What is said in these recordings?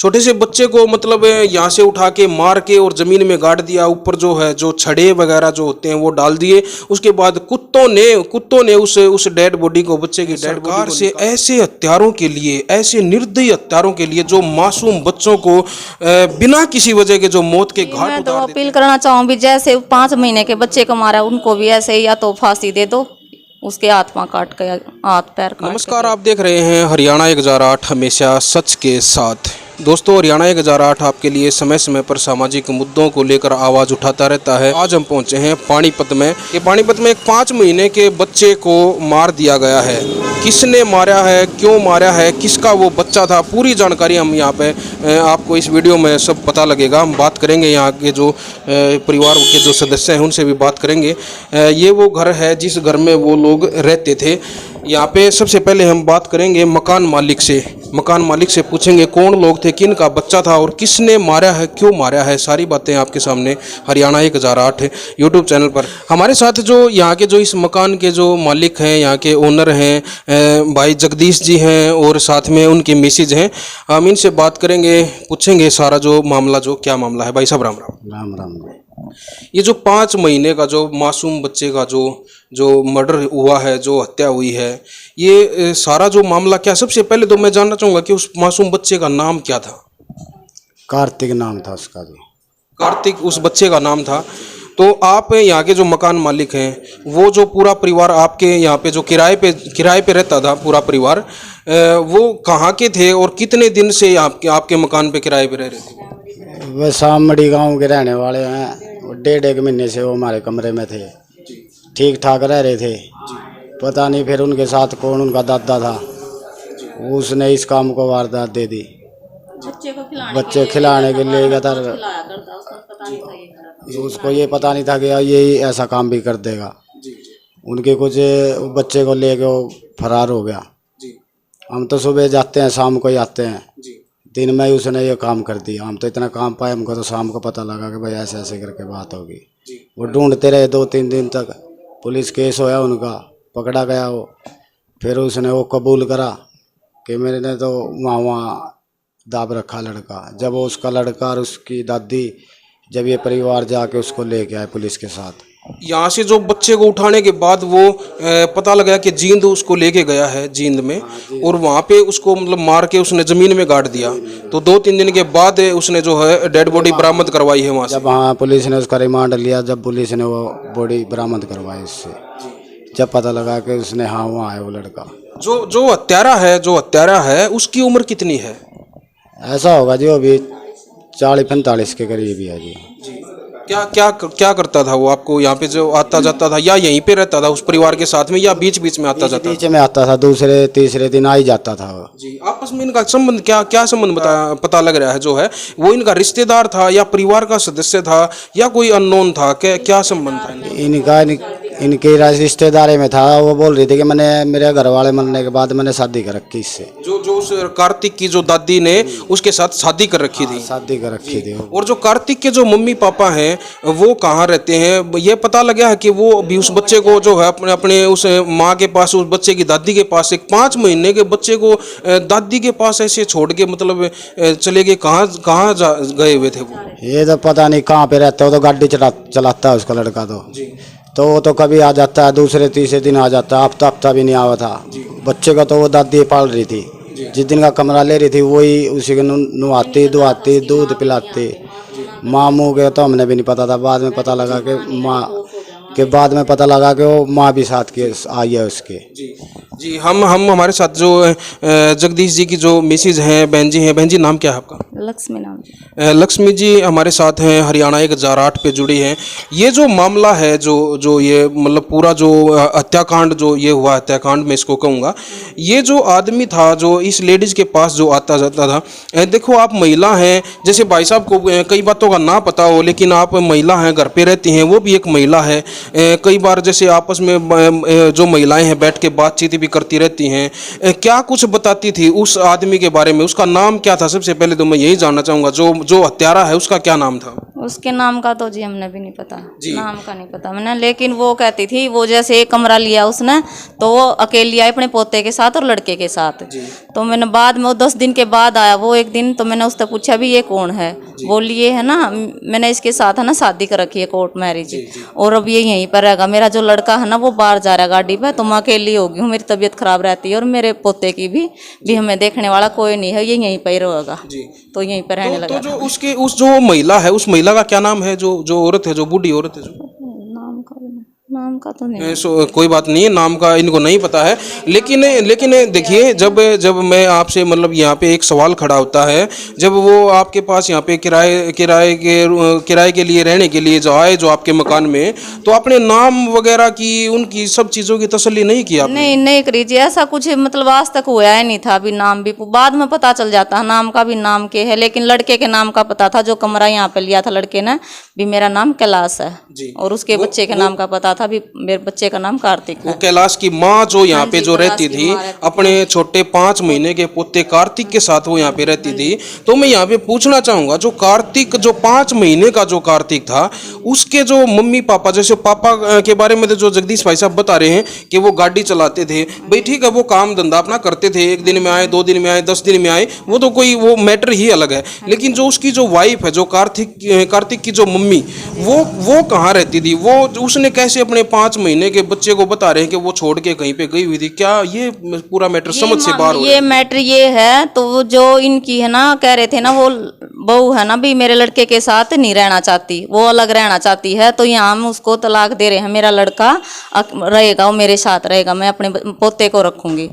छोटे से बच्चे को मतलब यहाँ से उठा के मार के और ज़मीन में गाड़ दिया, ऊपर जो है जो छड़े वगैरह जो होते हैं वो डाल दिए। उसके बाद कुत्तों ने उस डेड बॉडी को, बच्चे की डेड बॉडी से, ऐसे हत्यारों के लिए, ऐसे निर्दयी हत्यारों के लिए जो मासूम बच्चों को बिना किसी वजह के जो मौत के घाट मैं तो अपील करना चाहूँगी, जैसे 5 महीने के बच्चे को मारा उनको भी ऐसे ही या तो फांसी दे दो, उसके आत्मा काट के हाथ पैर काट। नमस्कार, आप देख रहे हैं हरियाणा 1008, हमेशा सच के साथ। दोस्तों, हरियाणा 1008 आपके लिए समय समय पर सामाजिक मुद्दों को लेकर आवाज़ उठाता रहता है। आज हम पहुंचे हैं पानीपत में। ये पानीपत में एक 5 महीने के बच्चे को मार दिया गया है। किसने मारा है, क्यों मारा है, किसका वो बच्चा था, पूरी जानकारी हम यहाँ पे आपको इस वीडियो में सब पता लगेगा। हम बात करेंगे यहाँ के जो परिवार के जो सदस्य हैं उनसे भी बात करेंगे। ये वो घर है जिस घर में वो लोग रहते थे। यहाँ पे सबसे पहले हम बात करेंगे मकान मालिक से। मकान मालिक से पूछेंगे कौन लोग थे, किन का बच्चा था और किसने मारा है, क्यों मारा है। सारी बातें आपके सामने हरियाणा 1008 यूट्यूब चैनल पर। हमारे साथ जो यहाँ के जो इस मकान के जो मालिक हैं, यहाँ के ओनर हैं, भाई जगदीश जी हैं और साथ में उनकी मिसेज हैं। हम इनसे बात करेंगे, पूछेंगे सारा जो मामला, जो क्या मामला है। भाई साहब राम राम। राम राम। ये जो 5 महीने का जो मासूम बच्चे का जो मर्डर हुआ है, जो हत्या हुई है, ये सारा जो मामला क्या, सबसे पहले तो मैं जानना चाहूँगा कि उस मासूम बच्चे का नाम क्या था। कार्तिक नाम था उसका जी। कार्तिक उस बच्चे का नाम था। तो आप यहाँ के जो मकान मालिक हैं, वो जो पूरा परिवार आपके यहाँ पे जो किराए पे रहता था, पूरा परिवार, वो कहाँ के थे और कितने दिन से आपके मकान पे किराए पे रह रहे थे? वे सामड़ी गांव के रहने वाले हैं। 1.5 महीने से वो हमारे कमरे में थे, ठीक ठाक रह रहे थे। पता नहीं फिर उनके साथ कौन उनका दादा था, उसने इस काम को वारदात दे दी। बच्चे खिलाने के लिए गया था, उसको ये पता नहीं था कि ये ऐसा काम भी कर देगा। उनके कुछ बच्चे को लेके वो फरार हो गया। हम तो सुबह जाते हैं, शाम को ही आते हैं। दिन में ही उसने ये काम कर दिया। हम तो इतना काम पाए, हमको तो शाम को पता लगा कि भाई ऐसे ऐसे करके बात होगी। वो ढूंढते रहे 2-3 दिन तक। पुलिस केस होया उनका, पकड़ा गया वो। फिर उसने वो कबूल करा कि मेरे ने तो वहाँ दाब रखा लड़का। जब वो उसका लड़का और उसकी दादी, जब ये परिवार जाके उसको लेके आए पुलिस के साथ, यहाँ से जो बच्चे को उठाने के बाद वो पता लगा कि जींद उसको लेके गया है, जींद में, और वहाँ पे उसको मतलब मार के उसने ज़मीन में गाड़ दिया। तो 2-3 दिन के बाद उसने जो है डेड बॉडी बरामद करवाई है वहाँ से। जब हाँ पुलिस ने उसका रिमांड लिया, जब पुलिस ने वो बॉडी बरामद करवाई उससे, जब पता लगा कि उसने हाँ वहाँ है वो लड़का। जो हत्यारा है उसकी उम्र कितनी है? ऐसा होगा जी, वो भी 40-45 के करीब ही है जी। क्या करता था वो? आपको यहाँ पे जो आता जाता था या यहीं पे रहता था उस परिवार के साथ में, या बीच बीच में आता जाता? बीच में आता था, दूसरे तीसरे दिन आ ही जाता था वो जी। आपस में इनका संबंध क्या संबंध पता लग रहा है जो है? वो इनका रिश्तेदार था या परिवार का सदस्य था या कोई अननोन था? क्या संबंध था इनके रिश्तेदारी में था। वो बोल रही थी कि मैंने, मेरे घर वाले मरने के बाद मैंने शादी कर रखी इससे। जो उस कार्तिक की जो दादी ने उसके साथ शादी कर रखी थी। शादी कर रखी थी। और जो कार्तिक के जो मम्मी पापा हैं वो कहाँ रहते हैं? ये पता लगा है कि वो अभी उस बच्चे को जो है अपने उस माँ के पास, उस बच्चे की दादी के पास, एक 5 महीने के बच्चे को दादी के पास ऐसे छोड़ के मतलब चले गए। कहाँ गए हुए थे वो? ये तो पता नहीं कहाँ पे रहता है। वो तो गाड़ी चलाता है उसका लड़का तो वो तो कभी आ जाता है, दूसरे तीसरे दिन आ जाता है। हफ्ता भी नहीं आया था। बच्चे का तो वो दादी पाल रही थी। जिस दिन का कमरा ले रही थी वही उसी को नहाती धुआती, दूध पिलाती। माँ मुँह के तो हमने भी नहीं पता था। बाद में पता लगा कि वो माँ भी साथ के आई है उसके। जी। हम हमारे साथ जो जगदीश जी की जो मिसेज हैं, बहन जी हैं। बहन जी, नाम क्या है आपका? लक्ष्मी नाम जी। लक्ष्मी जी हमारे साथ हैं, हरियाणा 1008 पे जुड़ी हैं। ये जो मामला है, जो ये मतलब पूरा जो हत्याकांड जो ये हुआ, हत्याकांड मैं इसको कहूँगा, ये जो आदमी था जो इस लेडीज़ के पास जो आता जाता था, देखो आप महिला हैं, जैसे भाई साहब को कई बातों का ना पता हो, लेकिन आप महिला हैं, घर पे रहती हैं, वो भी एक महिला है। कई बार जैसे आपस में जो महिलाएं हैं बैठ के बातचीत भी करती रहती हैं। क्या कुछ बताती थी उस आदमी के बारे में? उसका नाम क्या था? सबसे पहले तो मैं यही जानना चाहूँगा, जो हत्यारा है उसका क्या नाम था? उसके नाम का तो जी हमने भी नहीं पता, नाम का नहीं पता मैंने, लेकिन वो कहती थी वो जैसे एक कमरा लिया उसने तो वो अकेली आई अपने पोते के साथ और लड़के के साथ। तो मैंने बाद में वो 10 दिन के बाद आया वो एक दिन, तो मैंने उससे पूछा भी ये कौन है, बोली ये है ना मैंने इसके साथ है ना शादी कर रखी है कोर्ट मैरिज, और अब ये यहीं पर रहेगा, मेरा जो लड़का है ना वो बाहर जा रहा है गाड़ी पे, तो मैं अकेली होगी हूँ, मेरी तबीयत खराब रहती है और मेरे पोते की भी हमें देखने वाला कोई नहीं है, ये यहीं पर ही रहेगा। तो यहीं पर रहने लगा। तो जो उसके उस जो महिला है, उस महिला का क्या नाम है, जो औरत है, जो बूढ़ी औरत है, जो नाम का तो नहीं, कोई बात नहीं है, नाम का इनको नहीं पता है। लेकिन देखिए, जब मैं आपसे मतलब यहाँ पे एक सवाल खड़ा होता है, जब वो आपके पास यहाँ पे किराए के लिए रहने के लिए जो आए, जो आपके मकान में, तो आपने नाम वगैरह की उनकी सब चीज़ों की तसल्ली नहीं की आपने? नहीं करी जी, ऐसा कुछ मतलब आज तक हुआ ही नहीं था। अभी नाम भी बाद में पता चल जाता है, नाम का भी नाम के है, लेकिन लड़के के नाम का पता था, जो कमरा यहाँ पे लिया था लड़के ने भी मेरा नाम कैलाश है, और उसके बच्चे के नाम का पता था भी मेरे बच्चे का नाम कार्तिक है। वो कैलाश की माँ जो यहाँ पे जो रहती थी अपने छोटे 5 महीने के पोते कार्तिक के साथ, वो यहाँ पे रहती थी। तो मैं यहाँ पे पूछना चाहूंगा, जो कार्तिक, जो 5 महीने का जो कार्तिक था, उसके जो मम्मी पापा, जैसे पापा के बारे में तो जो जगदीश भाई साहब बता रहे हैं कि वो गाड़ी चलाते थे, भाई ठीक है, वो काम धंधा अपना करते थे, 1 दिन में आए, 2 दिन में आए, 10 दिन में आए, वो तो कोई वो मैटर ही अलग है। लेकिन जो उसकी जो वाइफ है, जो कार्तिक की जो मम्मी, वो कहाँ रहती थी? वो उसने कैसे अपने 5 महीने के बच्चे को बता रहे हैं कि वो छोड़ के कहीं पे गई हुई थी? क्या ये पूरा मैटर समझ से बाहर हो रहा है? ये मैटर ये है, तो जो इनकी है ना, कह रहे थे ना वो बहू है ना भी मेरे लड़के के साथ नहीं रहना चाहती, वो अलग रहना चाहती है, तो यहाँ हम उसको तलाक दे रहे हैं, मेरा लड़का रहेगा, वो मेरे साथ रहेगा, मैं अपने पोते को रखूंगी।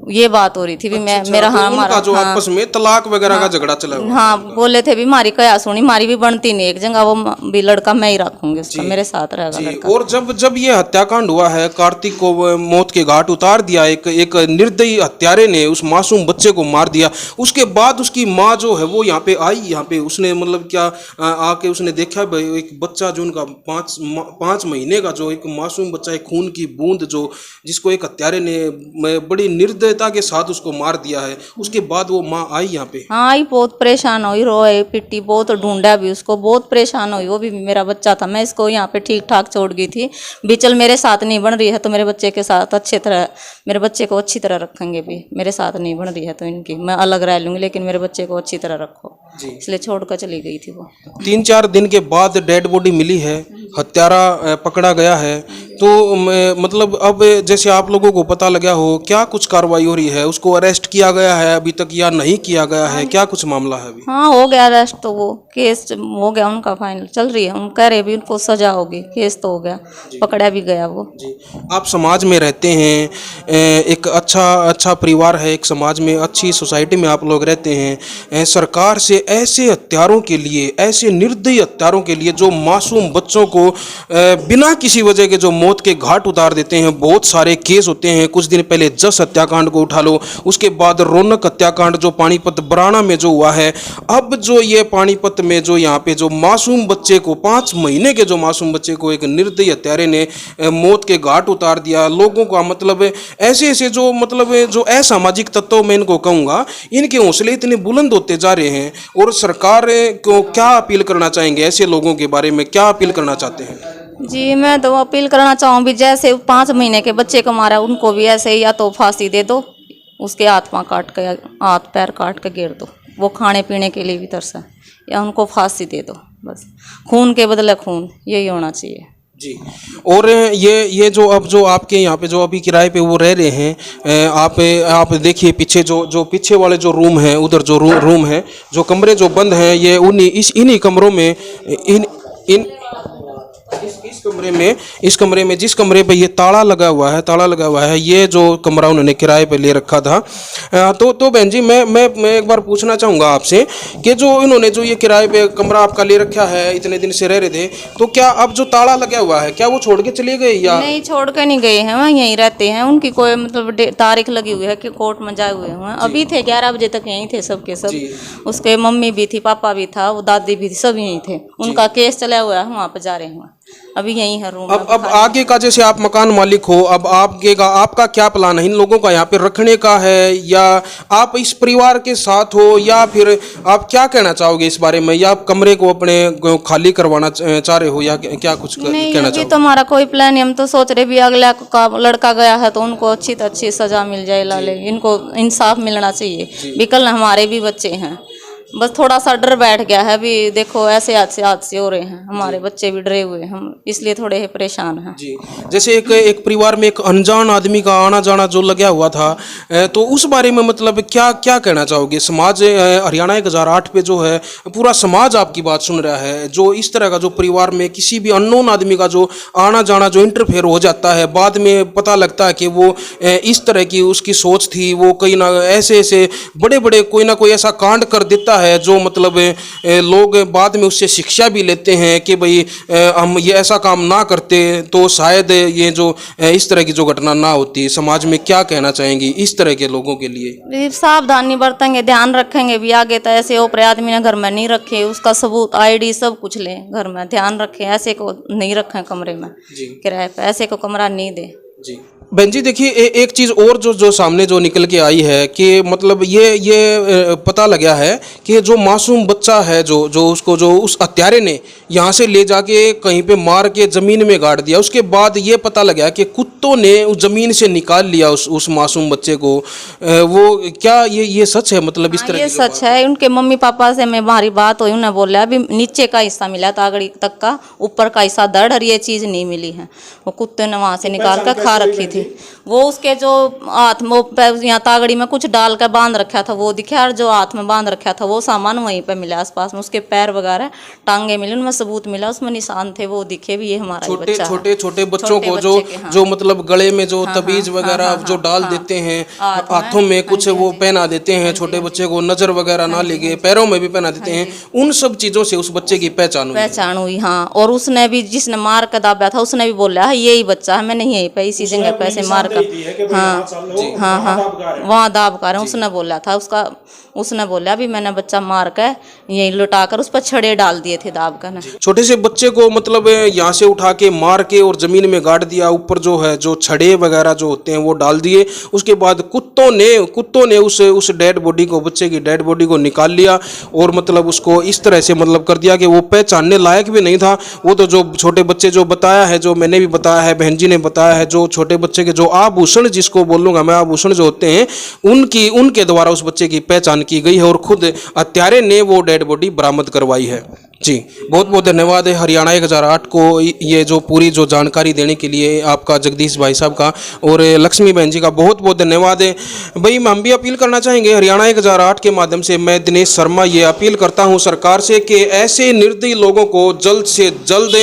ये बात हो रही थी भी मेरा तो हमारा जो आपस में तलाक वगैरह का झगड़ा चला हुआ। हाँ, बोले थे भी मारी कया सुनी, मारी भी बनती नहीं एक जगह, वो भी लड़का मैं ही रखूंगी उसका, मेरे साथ रहेगा लड़का। और जब ये हत्याकांड हुआ है, कार्तिक को मौत के घाट उतार दिया, एक निर्दयी हत्यारे ने उस मासूम बच्चे को मार दिया, उसके बाद उसकी माँ जो है वो यहाँ पे आई, यहाँ पे उसने मतलब क्या आके उसने देखा भाई एक बच्चा जो उनका 5 महीने का जो एक मासूम बच्चा, एक खून की बूंद जो जिसको एक हत्यारे ने बड़ी निर्दयता के साथ उसको मार दिया है। उसके बाद वो माँ आई यहाँ पे, हाँ आई, बहुत परेशान हुई, रोए पिट्टी बहुत, ढूंढा भी उसको, बहुत परेशान हुई, वो भी मेरा बच्चा था, मैं इसको यहाँ पे ठीक ठाक छोड़ गई थी भी, चल मेरे साथ नहीं बन रही है तो मेरे बच्चे के साथ अच्छी तरह, मेरे बच्चे को अच्छी तरह रखेंगे भी, मेरे साथ नहीं बन रही है तो इनकी मैं अलग रह लूँगी, लेकिन मेरे बच्चे को अच्छी तरह रखो, इसलिए छोड़ कर चली गई थी वो। 3-4 दिन के बाद डेड बॉडी मिली है, हत्यारा पकड़ा गया है, तो मतलब अब जैसे आप लोगों को पता लगा हो, क्या कुछ कार्रवाई हो रही है? उसको अरेस्ट किया गया है अभी तक या नहीं किया गया है? क्या कुछ मामला है अभी? हाँ हो गया अरेस्ट, तो वो केस हो गया उनका, फाइनल चल रही है, उन कह रहे भी उनको सजा होगी, केस तो हो गया, पकड़ा भी गया वो। आप समाज में रहते हैं, एक अच्छा परिवार है, एक समाज में अच्छी सोसाइटी में आप लोग रहते हैं, सरकार से ऐसे हत्यारों के लिए, ऐसे निर्दयी हत्यारों के लिए जो मासूम बच्चों को बिना किसी वजह के जो मौत के घाट उतार देते हैं, बहुत सारे केस होते हैं। कुछ दिन पहले जस हत्याकांड को उठा लो, उसके बाद रौनक हत्याकांड जो पानीपत बराना में जो हुआ है, अब जो ये पानीपत में जो यहाँ पे जो मासूम बच्चे को, 5 महीने के जो मासूम बच्चे को एक निर्दयी हत्यारे ने मौत के घाट उतार दिया। लोगों का मतलब ऐसे जो मतलब जो असामाजिक तत्व, मैं इनको कहूँगा, इनके हौसले इतने बुलंद होते जा रहे हैं। और सरकार को क्या अपील करना चाहेंगे? ऐसे लोगों के बारे में क्या अपील करना चाहते हैं? जी मैं तो अपील करना चाहूँ भी, जैसे 5 महीने के बच्चे को मारा उनको भी ऐसे ही या तो फांसी दे दो, उसके हाथ पाँव काट के, हाथ पैर काट के गिर दो, वो खाने पीने के लिए भी तरसा, या उनको फांसी दे दो, बस खून के बदले खून, यही होना चाहिए जी। और ये जो अब जो आपके यहाँ पे जो अभी किराए पे वो रह रहे हैं, आप देखिए पीछे जो पीछे वाले जो रूम है, उधर जो रूम है, जो कमरे जो बंद हैं, ये इन्हीं कमरों में इस कमरे में जिस कमरे पे ये ताला लगा हुआ है, ये जो कमरा उन्होंने किराए पे ले रखा था। तो बहन जी, मैं एक बार पूछना चाहूँगा आपसे कि जो इन्होंने जो ये किराए पे कमरा आपका ले रखा है, इतने दिन से रह रहे थे, तो क्या अब जो ताला लगा हुआ है, क्या वो छोड़ के चले गए या नहीं? छोड़ के नहीं गए हैं, वहाँ यहीं रहते हैं, उनकी कोई मतलब तारीख लगी हुई है कि कोर्ट में जाए हुए हैं, अभी थे 11 बजे तक यहीं थे सबके सब, उसके मम्मी भी थी, पापा भी था, वो दादी भी थी, सब यहीं थे, उनका केस चला हुआ है, वहाँ पर जा रहे हैं। अभी यही है रूम। अब आगे का, जैसे आप मकान मालिक हो, अब आपका क्या प्लान है? इन लोगों का यहाँ पे रखने का है, या आप इस परिवार के साथ हो, या फिर आप क्या कहना चाहोगे इस बारे में? या आप कमरे को अपने खाली करवाना चाह रहे हो, या क्या कुछ नहीं, कहना अभी चाहोगे? तो हमारा कोई प्लान नहीं। हम तो सोच रहे भी अगला का लड़का गया है तो उनको अच्छी तो अच्छी सजा मिल जाए, लाले इनको इंसाफ मिलना चाहिए। भी कल हमारे भी बच्चे हैं, बस थोड़ा सा डर बैठ गया है। अभी देखो ऐसे हादसे हो रहे हैं, हमारे बच्चे भी डरे हुए हैं, हम इसलिए थोड़े परेशान हैं। जी, जैसे एक परिवार में एक अनजान आदमी का आना जाना जो लगा हुआ था, तो उस बारे में मतलब क्या क्या कहना चाहोगे? समाज हरियाणा 1008 पे जो है पूरा समाज आपकी बात सुन रहा है, जो इस तरह का जो परिवार में किसी भी अननोन आदमी का जो आना जाना जो इंटरफेयर हो जाता है, बाद में पता लगता है कि वो इस तरह की उसकी सोच थी, वो कहीं ना ऐसे बड़े बड़े कोई ना कोई ऐसा कांड कर देता है जो मतलब लोग बाद में उससे शिक्षा भी लेते हैं कि भाई हम ये ऐसा काम ना करते तो शायद ये जो इस तरह की जो घटना ना होती। समाज में क्या कहना चाहेंगी इस तरह के लोगों के लिए? सावधानी बरतेंगे, ध्यान रखेंगे भी आगे तो ऐसे ओपरे आदमी ने घर में नहीं रखे, उसका सबूत ID सब कुछ लें, घर में ध्यान रखें, ऐसे को नहीं रखें कमरे में किराए पे, ऐसे को कमरा नहीं दे। जी बहन जी, देखिए एक चीज़ और जो सामने जो निकल के आई है कि मतलब ये पता लगा है कि जो मासूम बच्चा है जो उसको जो उस हत्यारे ने यहाँ से ले जाके कहीं पे मार के ज़मीन में गाड़ दिया, उसके बाद ये पता लगा कि कुत्तों ने उस ज़मीन से निकाल लिया उस मासूम बच्चे को। वो क्या ये सच है? मतलब इस तरह ये सच है। उनके मम्मी पापा से मैं हमारी बात हुई, उन्होंने बोला अभी नीचे का हिस्सा मिला तागड़ी तक का, ऊपर का हिस्सा दर्द, और ये चीज़ नहीं मिली है। वो कुत्ते ने वहाँ से निकाल कर खा रखी थी। वो उसके जो हाथ में यहाँ तागड़ी में कुछ डाल कर बांध रखा था वो दिखा, और जो हाथ में बांध रखा था वो सामान वहीं पे मिला आसपास में, उसके पैर वगैरह टांगे मिले, उनमें सबूत मिला, उसमें निशान थे, वो दिखे भी ये हमारा ही बच्चा है। छोटे बच्चों को जो मतलब गले में जो तबीज वगैरह जो डाल देते हैं, हाथों में कुछ वो पहना देते हैं, छोटे बच्चे को नजर वगैरह ना लगे, पैरों में भी पहना देते हैं, उन सब चीजों से उस बच्चे की पहचान हुई। हाँ, और उसने भी, जिसने मार कर दाबा था, उसने भी बोला है यही बच्चा है, मैंने यहीं पे इसी जगह पे ऐसे मार कर, हाँ, वहाँ दाब कर उसने बोला था। उसने बोला भी मैंने बच्चा मार कर यहीं लुटा कर उस पर छड़े डाल दिए थे दाब कर। छोटे से बच्चे को मतलब यहाँ से उठा के मार के और जमीन में गाड़ दिया, ऊपर जो है जो छड़े वगैरह जो होते हैं वो डाल दिए। उसके बाद कुत्तों ने उस डेड बॉडी को, बच्चे की डेड बॉडी को निकाल लिया और मतलब उसको इस तरह से मतलब कर दिया कि वो पहचानने लायक भी नहीं था। वो तो जो छोटे बच्चे जो बताया है, जो मैंने भी बताया है, बहन जी ने बताया है, जो छोटे बच्चे के जो आभूषण, जिसको बोलूँगा मैं, आभूषण जो होते हैं उनके द्वारा उस बच्चे की पहचान की गई है और खुद हत्यारे ने वो डेड बॉडी बरामद करवाई है। जी बहुत बहुत धन्यवाद है हरियाणा 1008 को ये जो पूरी जो जानकारी देने के लिए, आपका जगदीश भाई साहब का और लक्ष्मी बहन जी का बहुत बहुत धन्यवाद है। भाई हम भी अपील करना चाहेंगे हरियाणा 1008 के माध्यम से, मैं दिनेश शर्मा ये अपील करता हूँ सरकार से कि ऐसे निर्दयी लोगों को जल्द से जल्द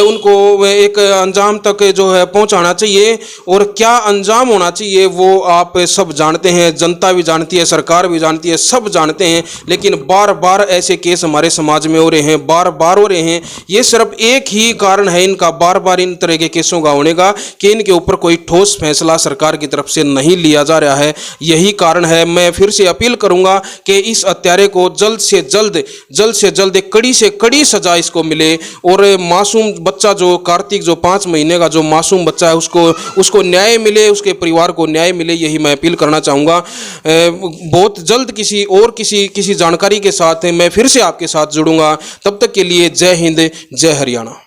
उनको एक अंजाम तक जो है पहुँचाना चाहिए, और क्या अंजाम होना चाहिए वो आप सब जानते हैं, जनता भी जानती है, सरकार भी जानती है, सब जानते हैं। लेकिन बार बार ऐसे केस हमारे समाज में हो रहे हैं, बार बार हो रहे हैं। ये सिर्फ एक ही कारण है इनका बार बार इन तरह के केसों का होने का, कि इनके ऊपर कोई ठोस फैसला सरकार की तरफ से नहीं लिया जा रहा है। यही कारण है। मैं फिर से अपील करूंगा कि इस हत्यारे को जल्द से जल्द एक कड़ी से कड़ी सजा इसको मिले, और मासूम बच्चा जो कार्तिक जो 5 महीने का जो मासूम बच्चा है उसको न्याय मिले, उसके परिवार को न्याय मिले। यही मैं अपील करना चाहूँगा। बहुत जल्द किसी जानकारी के साथ मैं फिर से आपके साथ जुड़ूंगा। तब तक के लिए जय हिंद, जय हरियाणा।